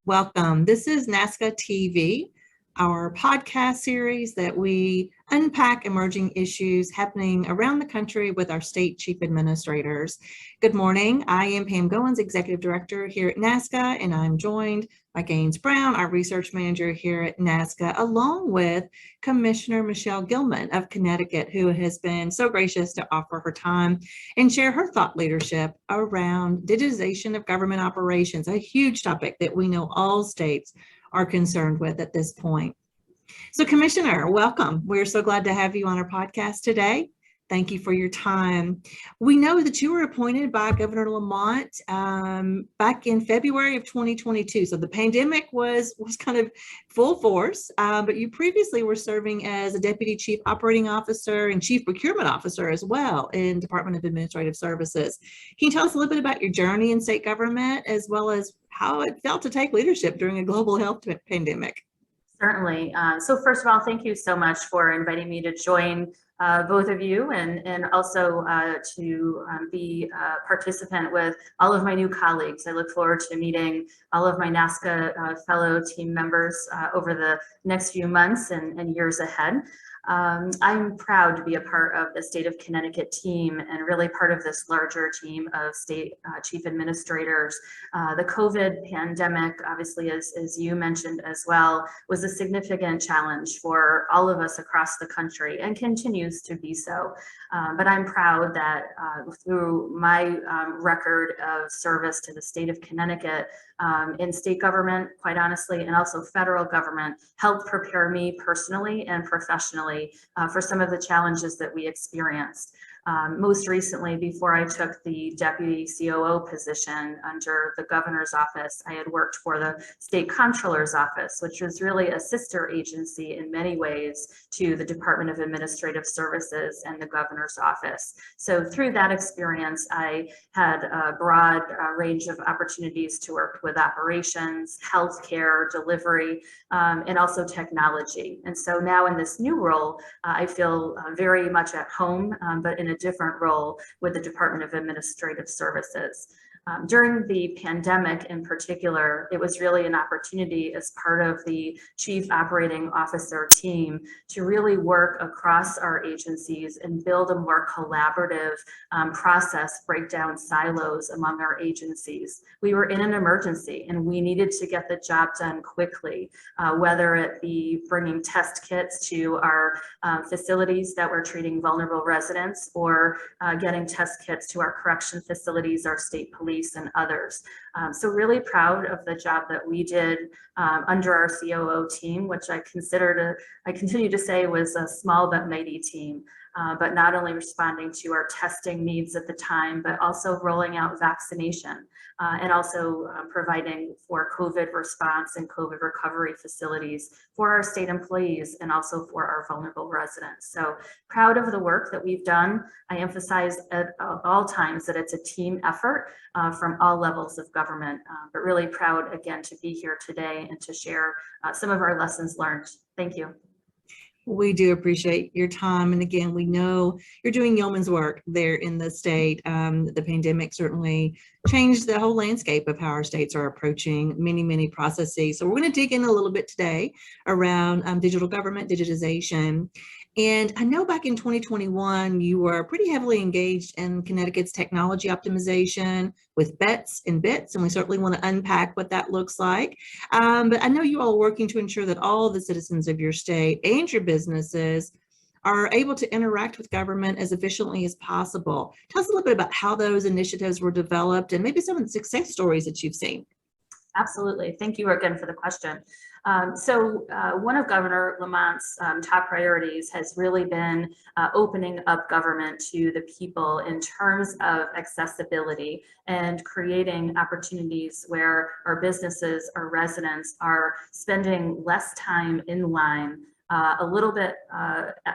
Welcome. This is NASCA TV, our podcast series that we unpack emerging issues happening around the country with our state chief administrators. Good morning. I am Pam Goins, Executive Director here at NASCA, and I'm joined by Gaines Brown, our Research Manager here at NASCA, along with Commissioner Michelle Gilman of Connecticut, who has been so gracious to offer her time and share her thought leadership around digitization of government operations, a huge topic that we know all states are concerned with at this point. So, Commissioner, welcome. We're so glad to have you on our podcast today. Thank you for your time. We know that you were appointed by Governor Lamont back in February of 2022. So the pandemic was kind of full force, but you previously were serving as a Deputy Chief Operating Officer and Chief Procurement Officer as well in Department of Administrative Services. Can you tell us a little bit about your journey in state government, as well as how it felt to take leadership during a global health pandemic? Certainly. So first of all, thank you so much for inviting me to join both of you and also to be a participant with all of my new colleagues. I look forward to meeting all of my NASCA fellow team members over the next few months and years ahead. I'm proud to be a part of the state of Connecticut team and really part of this larger team of state chief administrators. The COVID pandemic, obviously, as you mentioned as well, was a significant challenge for all of us across the country and continues to be so. But I'm proud that through my record of service to the state of Connecticut in state government, quite honestly, and also federal government, helped prepare me personally and professionally for some of the challenges that we experienced. Most recently, before I took the Deputy COO position under the governor's office, I had worked for the state comptroller's office, which was really a sister agency in many ways to the Department of Administrative Services and the governor's office. So through that experience, I had a broad range of opportunities to work with operations, healthcare, delivery, and also technology. And so now in this new role, I feel very much at home, but in a different role with the Department of Administrative Services. During the pandemic in particular, it was really an opportunity as part of the Chief Operating Officer team to really work across our agencies and build a more collaborative process, break down silos among our agencies. We were in an emergency and we needed to get the job done quickly, whether it be bringing test kits to our facilities that were treating vulnerable residents or getting test kits to our correction facilities, our state police, and others. So really proud of the job that we did under our COO team, which I continue to say was a small but mighty team. But not only responding to our testing needs at the time, but also rolling out vaccination and also providing for COVID response and COVID recovery facilities for our state employees and also for our vulnerable residents. So proud of the work that we've done. I emphasize at all times that it's a team effort from all levels of government, but really proud again to be here today and to share some of our lessons learned. Thank you. We do appreciate your time. And again, we know you're doing yeoman's work there in the state. The pandemic certainly changed the whole landscape of how our states are approaching many processes. So we're going to dig in a little bit today around digital government, digitization. And I know back in 2021, you were pretty heavily engaged in Connecticut's technology optimization with bets and bits, and we certainly want to unpack what that looks like. But I know you all are working to ensure that all the citizens of your state and your businesses are able to interact with government as efficiently as possible. Tell us a little bit about how those initiatives were developed and maybe some of the success stories that you've seen. Absolutely. Thank you again for the question. One of Governor Lamont's top priorities has really been opening up government to the people in terms of accessibility and creating opportunities where our businesses, our residents are spending less time in line a little bit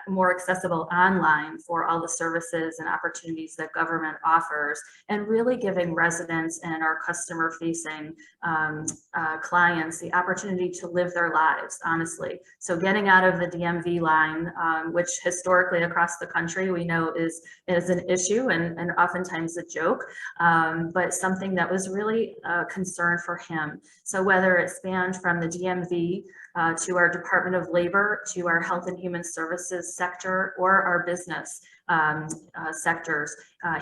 more accessible online for all the services and opportunities that government offers, and really giving residents and our customer facing clients the opportunity to live their lives, honestly. So getting out of the DMV line, which historically across the country we know is an issue and oftentimes a joke, but something that was really a concern for him. So whether it spanned from the DMV to our Department of Labor, to our Health and Human Services sector, or our business sectors,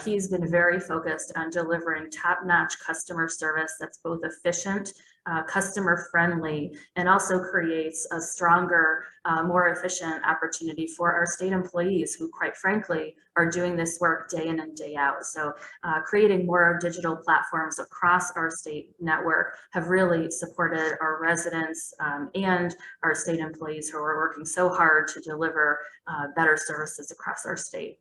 he's been very focused on delivering top-notch customer service that's both efficient, customer friendly, and also creates a stronger, more efficient opportunity for our state employees who, quite frankly, are doing this work day in and day out. So creating more digital platforms across our state network have really supported our residents and our state employees who are working so hard to deliver better services across our state.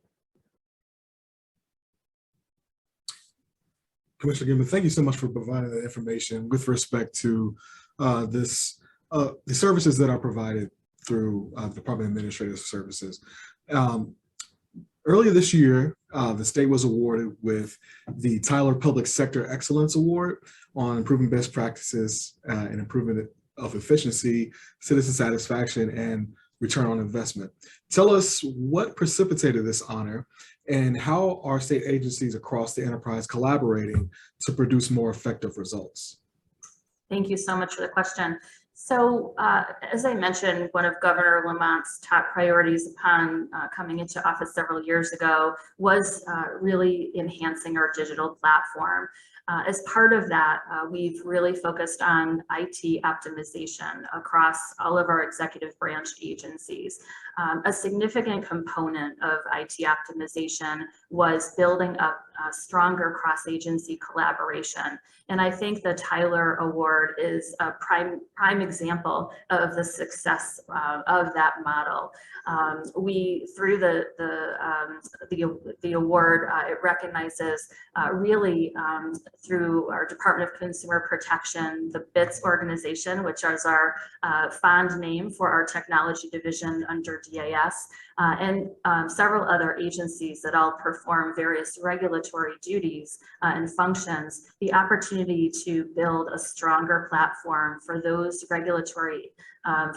Commissioner Gibbons, thank you so much for providing that information with respect to the services that are provided through the Department of Administrative Services. Earlier this year, the state was awarded with the Tyler Public Sector Excellence Award on improving best practices and improvement of efficiency, citizen satisfaction, and return on investment. Tell us what precipitated this honor and how are state agencies across the enterprise collaborating to produce more effective results? Thank you so much for the question. So as I mentioned, one of Governor Lamont's top priorities upon coming into office several years ago was really enhancing our digital platform. As part of that, we've really focused on IT optimization across all of our executive branch agencies. A significant component of IT optimization was building up stronger cross-agency collaboration. And I think the Tyler Award is a prime example of the success of that model. We, through the award, it recognizes really through our Department of Consumer Protection, the BITS organization, which is our fond name for our technology division under DAS, and several other agencies that all perform various regulatory duties and functions, the opportunity to build a stronger platform for those regulatory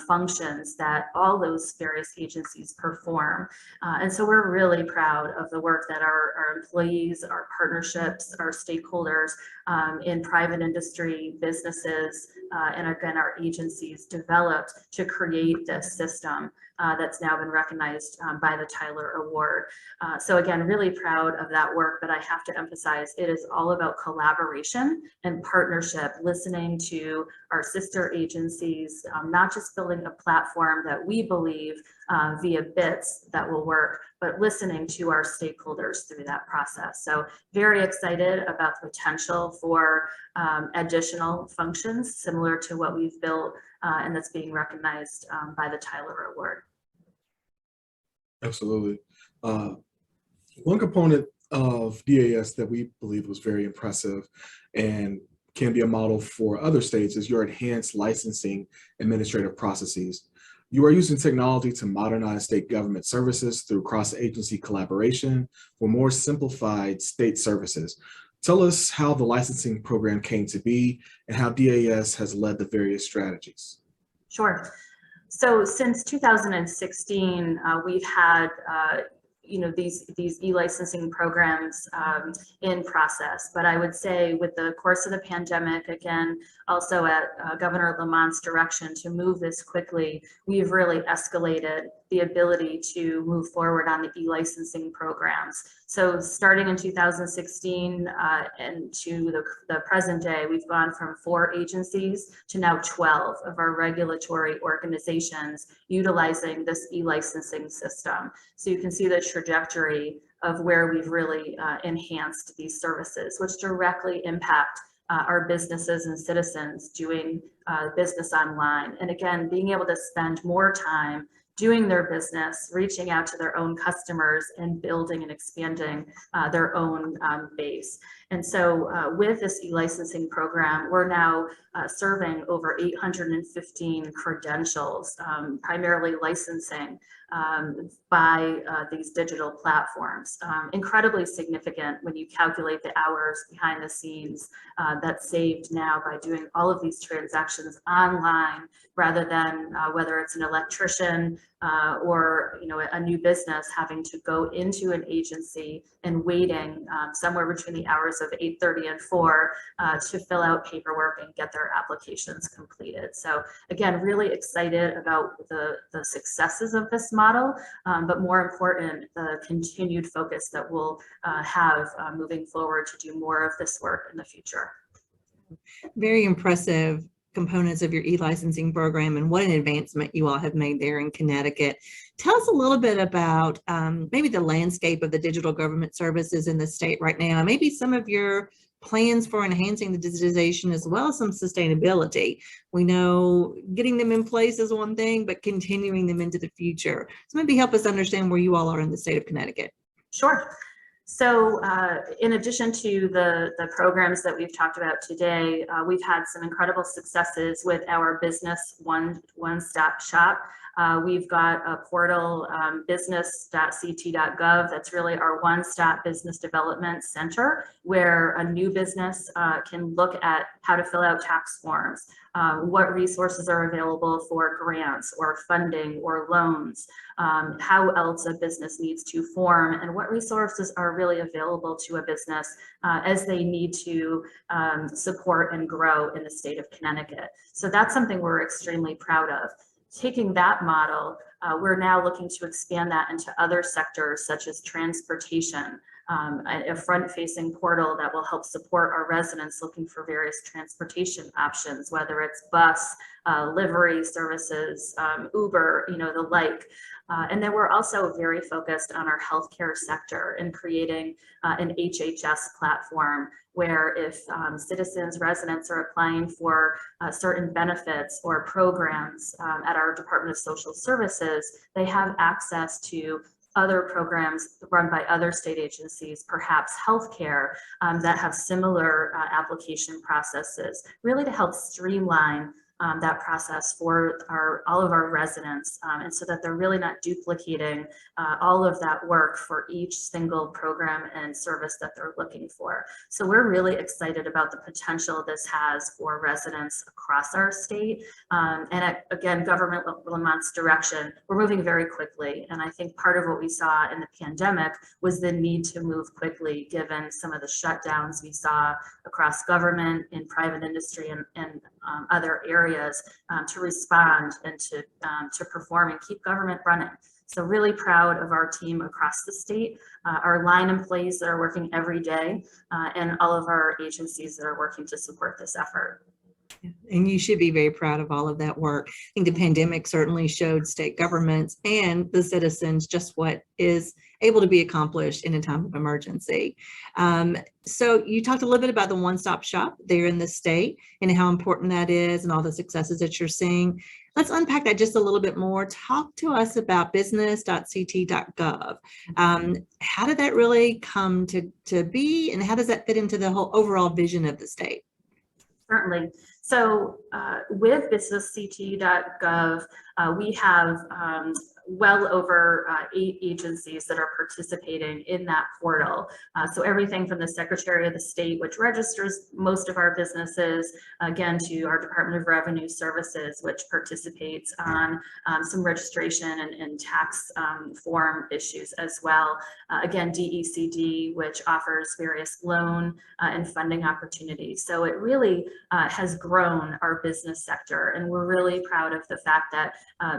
functions that all those various agencies perform. And so we're really proud of the work that our employees, our partnerships, our stakeholders in private industry, businesses, and again, our agencies developed to create this system that's now been recognized by the Tyler Award. So again, really proud of that work, but I have to emphasize it is all about collaboration and partnership, listening to our sister agencies, not just building a platform that we believe via BITS that will work, but listening to our stakeholders through that process. So very excited about the potential for additional functions similar to what we've built and that's being recognized by the Tyler Award. Absolutely. One component of DAS that we believe was very impressive and can be a model for other states is your enhanced licensing administrative processes. You are using technology to modernize state government services through cross-agency collaboration for more simplified state services. Tell us how the licensing program came to be and how DAS has led the various strategies. Sure. So since 2016, we've had these e-licensing programs in process. But I would say with the course of the pandemic, again, also at Governor Lamont's direction to move this quickly, we've really escalated the ability to move forward on the e-licensing programs. So starting in 2016 and to the present day, we've gone from 4 agencies to now 12 of our regulatory organizations utilizing this e-licensing system. So you can see the trajectory of where we've really enhanced these services, which directly impact our businesses and citizens doing business online. And again, being able to spend more time doing their business, reaching out to their own customers, and building and expanding their own base. And so with this e-licensing program, we're now serving over 815 credentials, primarily licensing by these digital platforms. Incredibly significant when you calculate the hours behind the scenes that's saved now by doing all of these transactions online, rather than whether it's an electrician or a new business having to go into an agency and waiting somewhere between the hours of 8:30 and 4 to fill out paperwork and get their applications completed. So again, really excited about the successes of this model, but more important, the continued focus that we'll have moving forward to do more of this work in the future. Very impressive components of your e-licensing program, and what an advancement you all have made there in Connecticut. Tell us a little bit about maybe the landscape of the digital government services in the state right now, and maybe some of your plans for enhancing the digitization as well as some sustainability. We know getting them in place is one thing, but continuing them into the future. So maybe help us understand where you all are in the state of Connecticut. Sure. So in addition to the programs that we've talked about today, we've had some incredible successes with our business one-stop shop. We've got a portal, business.ct.gov. That's really our one-stop business development center, where a new business can look at how to fill out tax forms, what resources are available for grants or funding or loans, how else a business needs to form, and what resources are really available to a business as they need to support and grow in the state of Connecticut. So that's something we're extremely proud of. Taking that model, we're now looking to expand that into other sectors such as transportation, a front-facing portal that will help support our residents looking for various transportation options, whether it's bus, livery services, Uber, the like. And then we're also very focused on our healthcare sector and creating an HHS platform where if citizens, residents are applying for certain benefits or programs at our Department of Social Services, they have access to other programs run by other state agencies, perhaps healthcare, that have similar application processes, really to help streamline that process for all of our residents, and so that they're really not duplicating all of that work for each single program and service that they're looking for. So we're really excited about the potential this has for residents across our state. And again, Government Lamont's direction, we're moving very quickly. And I think part of what we saw in the pandemic was the need to move quickly, given some of the shutdowns we saw across government, in private industry, and other areas, to respond and to perform and keep government running. So really proud of our team across the state, our line employees that are working every day, and all of our agencies that are working to support this effort. And you should be very proud of all of that work. I think the pandemic certainly showed state governments and the citizens just what is able to be accomplished in a time of emergency. So you talked a little bit about the one-stop shop there in the state and how important that is and all the successes that you're seeing. Let's unpack that just a little bit more. Talk to us about business.ct.gov. How did that really come to be, and how does that fit into the whole overall vision of the state? Certainly. So with businessct.gov, we have well over 8 agencies that are participating in that portal. So everything from the Secretary of the State, which registers most of our businesses, again, to our Department of Revenue Services, which participates on some registration and tax form issues as well. Again, DECD, which offers various loan and funding opportunities. So it really has grown our business sector, and we're really proud of the fact that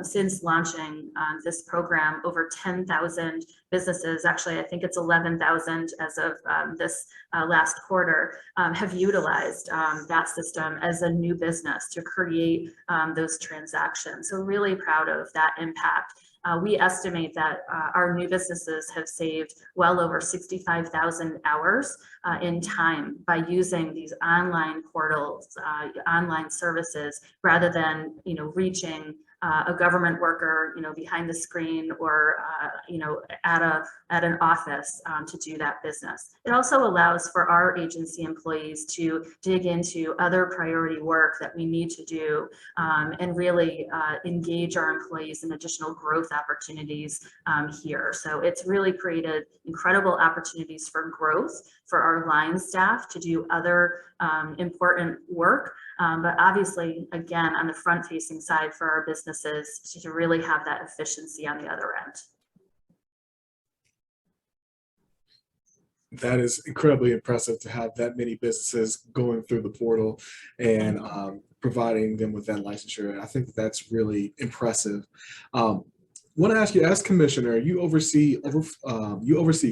since launching this program, over 10,000 businesses, actually I think it's 11,000 as of this last quarter, have utilized that system as a new business to create those transactions. So really proud of that impact. We estimate that our new businesses have saved well over 65,000 hours in time by using these online portals, online services, rather than reaching a government worker behind the screen or at an office to do that business. It also allows for our agency employees to dig into other priority work that we need to do and really engage our employees in additional growth opportunities here. So it's really created incredible opportunities for growth for our line staff to do other important work. But obviously, again, on the front-facing side for our businesses to really have that efficiency on the other end. That is incredibly impressive to have that many businesses going through the portal and providing them with that licensure. I think that's really impressive. Want to ask you, as commissioner, you oversee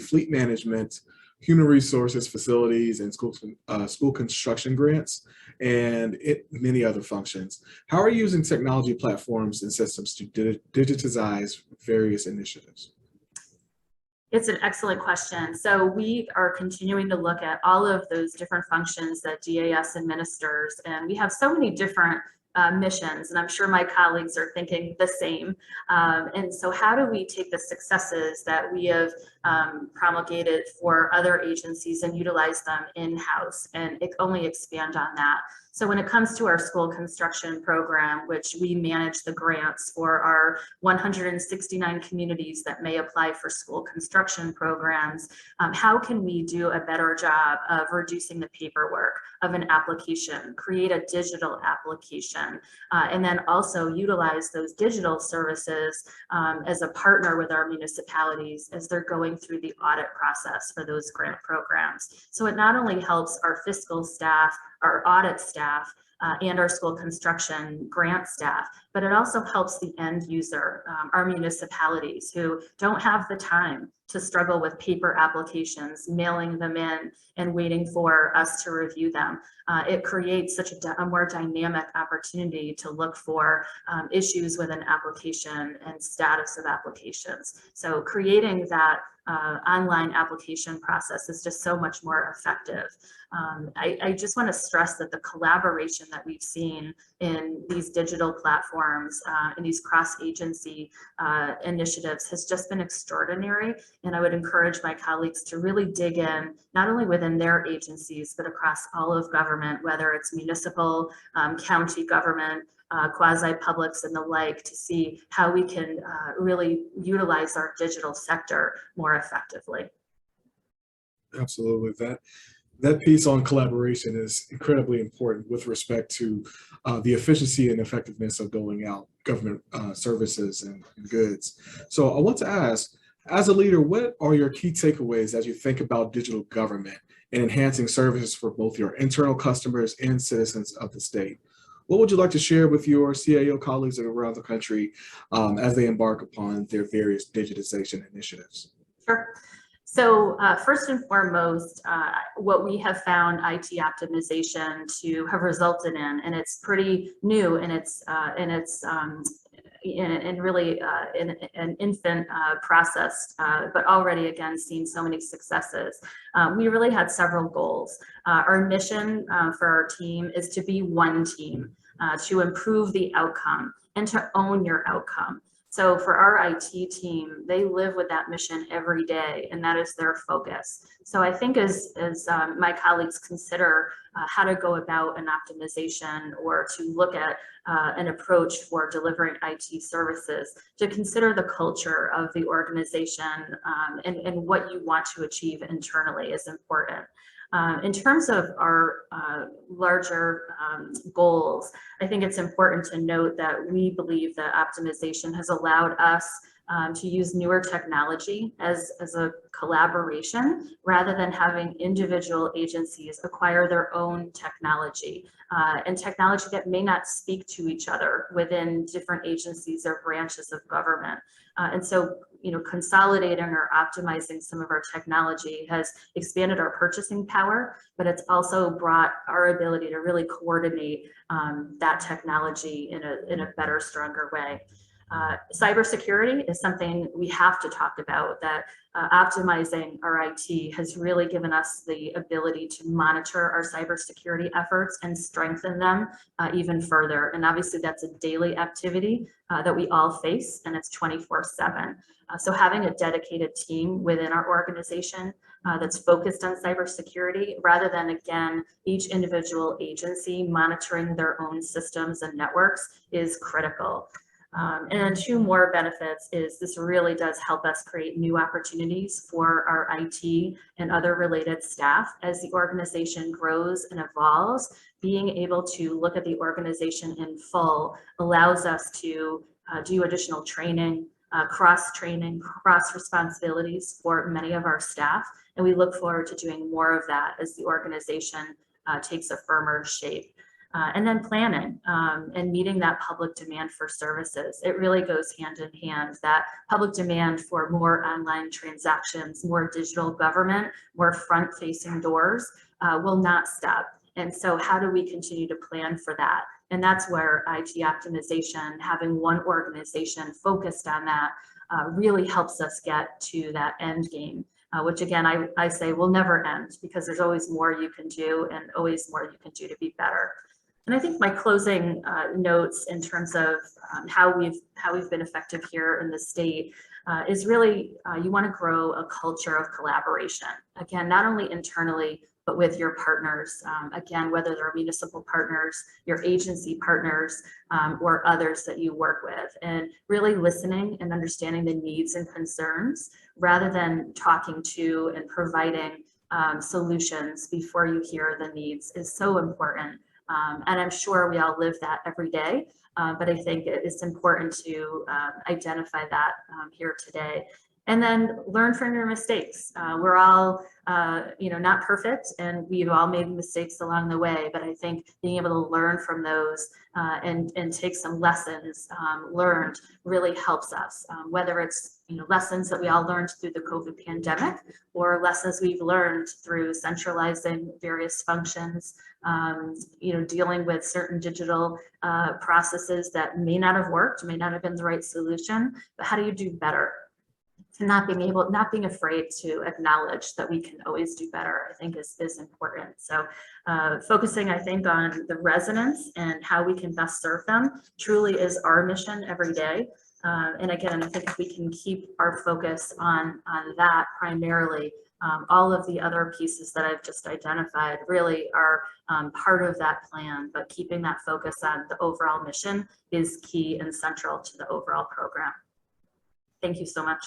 fleet management, human resources, facilities, and school construction grants, and many other functions. How are you using technology platforms and systems to digitize various initiatives? It's an excellent question. So we are continuing to look at all of those different functions that DAS administers, and we have so many different missions, and I'm sure my colleagues are thinking the same. And so how do we take the successes that we have promulgated for other agencies and utilize them in-house and only expand on that? So when it comes to our school construction program, which we manage the grants for our 169 communities that may apply for school construction programs, how can we do a better job of reducing the paperwork of an application, create a digital application, and then also utilize those digital services as a partner with our municipalities as they're going through the audit process for those grant programs. So it not only helps our fiscal staff, our audit staff, and our school construction grant staff, but it also helps the end user, our municipalities who don't have the time to struggle with paper applications, mailing them in and waiting for us to review them. It creates such a more dynamic opportunity to look for issues with an application and status of applications. So creating that online application process is just so much more effective. I just want to stress that the collaboration that we've seen in these digital platforms and these cross-agency initiatives has just been extraordinary. And I would encourage my colleagues to really dig in, not only within their agencies, but across all of government, whether it's municipal, county government, quasi-publics and the like, to see how we can really utilize our digital sector more effectively. Absolutely. That piece on collaboration is incredibly important with respect to the efficiency and effectiveness of doling out government services and goods. So I want to ask, as a leader, what are your key takeaways as you think about digital government and enhancing services for both your internal customers and citizens of the state? What would you like to share with your CAO colleagues around the country as they embark upon their various digitization initiatives? Sure. So first and foremost, what we have found IT optimization to have resulted in, and it's pretty new and it's really an infant process, but already again seen so many successes. We really had several goals. Our mission for our team is to be one team, to improve the outcome and to own your outcome. So for our IT team, they live with that mission every day, and that is their focus. So I think as my colleagues consider how to go about an optimization or to look at an approach for delivering IT services, to consider the culture of the organization and what you want to achieve internally is important. In terms of our larger goals, I think it's important to note that we believe that optimization has allowed us to use newer technology as a collaboration rather than having individual agencies acquire their own technology and technology that may not speak to each other within different agencies or branches of government. And so, consolidating or optimizing some of our technology has expanded our purchasing power, but it's also brought our ability to really coordinate that technology in a better, stronger way. Cybersecurity is something we have to talk about, that optimizing our IT has really given us the ability to monitor our cybersecurity efforts and strengthen them even further. And obviously that's a daily activity that we all face, and it's 24/7. So having a dedicated team within our organization that's focused on cybersecurity, rather than, again, each individual agency monitoring their own systems and networks, is critical. And then two more benefits is this really does help us create new opportunities for our IT and other related staff as the organization grows and evolves. Being able to look at the organization in full allows us to do additional training, cross-training, cross-responsibilities for many of our staff. And we look forward to doing more of that as the organization takes a firmer shape. And then planning and meeting that public demand for services. It really goes hand in hand, that public demand for more online transactions, more digital government, more front-facing doors will not stop. And so how do we continue to plan for that? And that's where IT optimization, having one organization focused on that, really helps us get to that end game, which again, I say will never end, because there's always more you can do and always more you can do to be better. And I think my closing notes in terms of how we've been effective here in the state is really you want to grow a culture of collaboration. Again, not only internally, but with your partners. Again, whether they're municipal partners, your agency partners, or others that you work with, and really listening and understanding the needs and concerns rather than talking to and providing solutions before you hear the needs is so important. And I'm sure we all live that every day, but I think it's important to identify that here today. And then learn from your mistakes. We're all, not perfect, and we've all made mistakes along the way, but I think being able to learn from those and take some lessons learned really helps us, whether it's lessons that we all learned through the COVID pandemic, or lessons we've learned through centralizing various functions, dealing with certain digital processes that may not have worked, may not have been the right solution, but how do you do better? Not being afraid to acknowledge that we can always do better, I think is important. So focusing, I think, on the residents and how we can best serve them truly is our mission every day. And again, I think if we can keep our focus on that primarily, all of the other pieces that I've just identified really are part of that plan, but keeping that focus on the overall mission is key and central to the overall program. Thank you so much.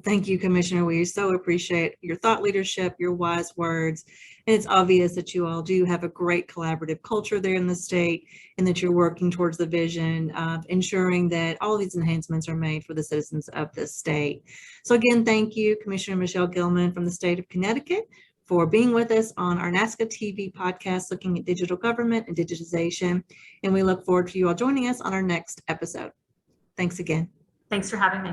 Thank you, Commissioner. We so appreciate your thought leadership, your wise words. And it's obvious that you all do have a great collaborative culture there in the state, and that you're working towards the vision of ensuring that all these enhancements are made for the citizens of the state. So again, thank you, Commissioner Michelle Gilman from the state of Connecticut, for being with us on our NASCA TV podcast looking at digital government and digitization. And we look forward to you all joining us on our next episode. Thanks again. Thanks for having me.